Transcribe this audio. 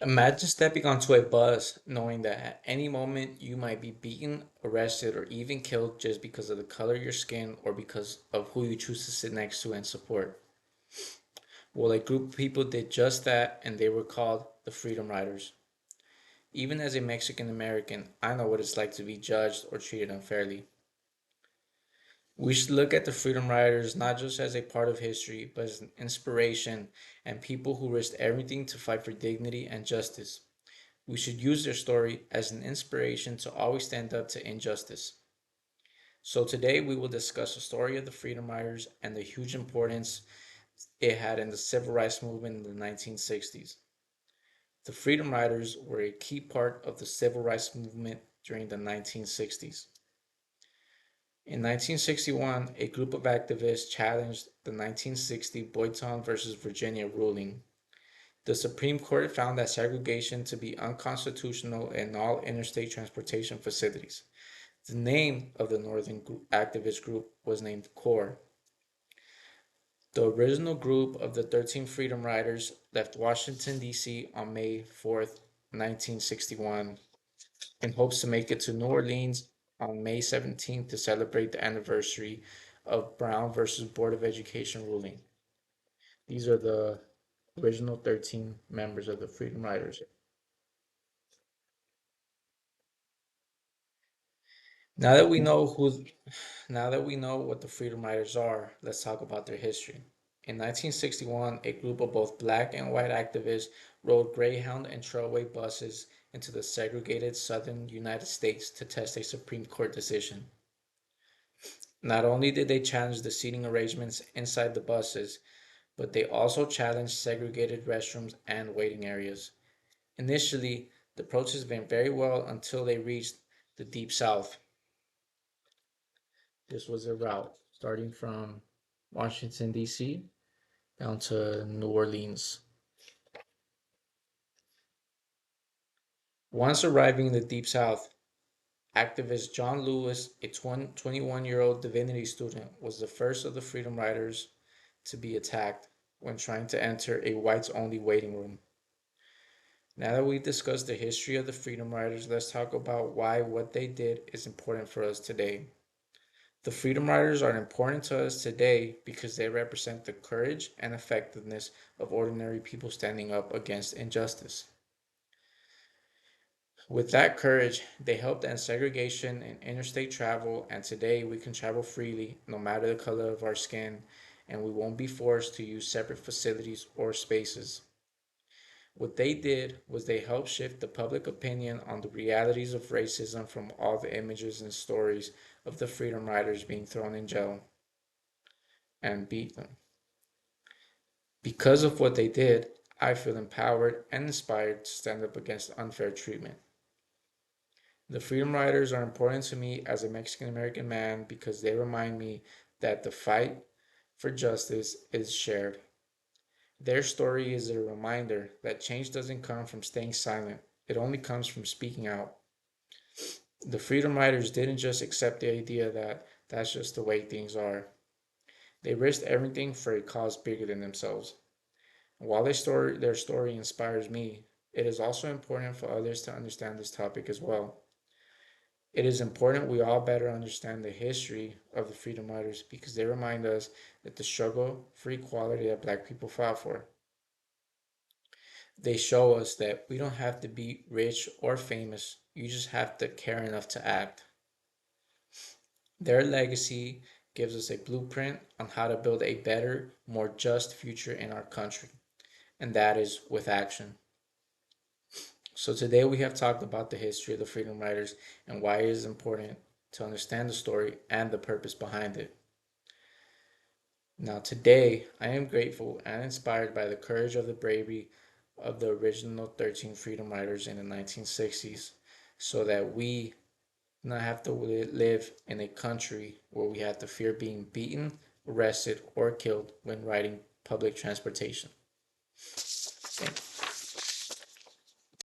Imagine stepping onto a bus knowing that at any moment you might be beaten, arrested, or even killed just because of the color of your skin or because of who you choose to sit next to and support. Well, a group of people did just that, and they were called the Freedom Riders. Even as a Mexican American, I know what it's like to be judged or treated unfairly. We should look at the Freedom Riders not just as a part of history, but as an inspiration and people who risked everything to fight for dignity and justice. We should use their story as an inspiration to always stand up to injustice. So today we will discuss the story of the Freedom Riders and the huge importance it had in the civil rights movement in the 1960s. The Freedom Riders were a key part of the civil rights movement during the 1960s. In 1961, a group of activists challenged the 1960 Boytown versus Virginia ruling. The Supreme Court found that segregation to be unconstitutional in all interstate transportation facilities. The name of the Northern activist group was named CORE. The original group of the 13 Freedom Riders left Washington, D.C. on May 4th, 1961, in hopes to make it to New Orleans on May 17th to celebrate the anniversary of Brown versus Board of Education ruling. These are the original 13 members of the Freedom Riders. Now that we know who Now that we know what the Freedom Riders are, let's talk about their history. In 1961, a group of both black and white activists rode Greyhound and Trailway buses into the segregated southern United States to test a Supreme Court decision. Not only did they challenge the seating arrangements inside the buses, but they also challenged segregated restrooms and waiting areas. Initially, the protests went very well until they reached the Deep South. This was a route starting from Washington, D.C. down to New Orleans. Once arriving in the Deep South, activist John Lewis, a 21-year-old divinity student, was the first of the Freedom Riders to be attacked when trying to enter a whites only waiting room. Now that we've discussed the history of the Freedom Riders, let's talk about why what they did is important for us today. The Freedom Riders are important to us today because they represent the courage and effectiveness of ordinary people standing up against injustice. With that courage, they helped end segregation and interstate travel, and today we can travel freely no matter the color of our skin, and we won't be forced to use separate facilities or spaces. What they did was they helped shift the public opinion on the realities of racism from all the images and stories of the Freedom Riders being thrown in jail and beaten. Because of what they did, I feel empowered and inspired to stand up against unfair treatment. The Freedom Riders are important to me as a Mexican American man because they remind me that the fight for justice is shared. Their story is a reminder that change doesn't come from staying silent, it only comes from speaking out. The Freedom Riders didn't just accept the idea that that's just the way things are, they risked everything for a cause bigger than themselves. While their story inspires me, it is also important for others to understand this topic as well. It is important we all better understand the history of the Freedom Riders because they remind us that the struggle for equality that black people fought for. They show us that we don't have to be rich or famous, you just have to care enough to act. Their legacy gives us a blueprint on how to build a better, more just future in our country, and that is with action. So today we have talked about the history of the Freedom Riders and why it is important to understand the story and the purpose behind it. Now, today, I am grateful and inspired by the courage of the bravery of the original 13 Freedom Riders in the 1960s so that we not have to live in a country where we have to fear being beaten, arrested, or killed when riding public transportation. Thank you.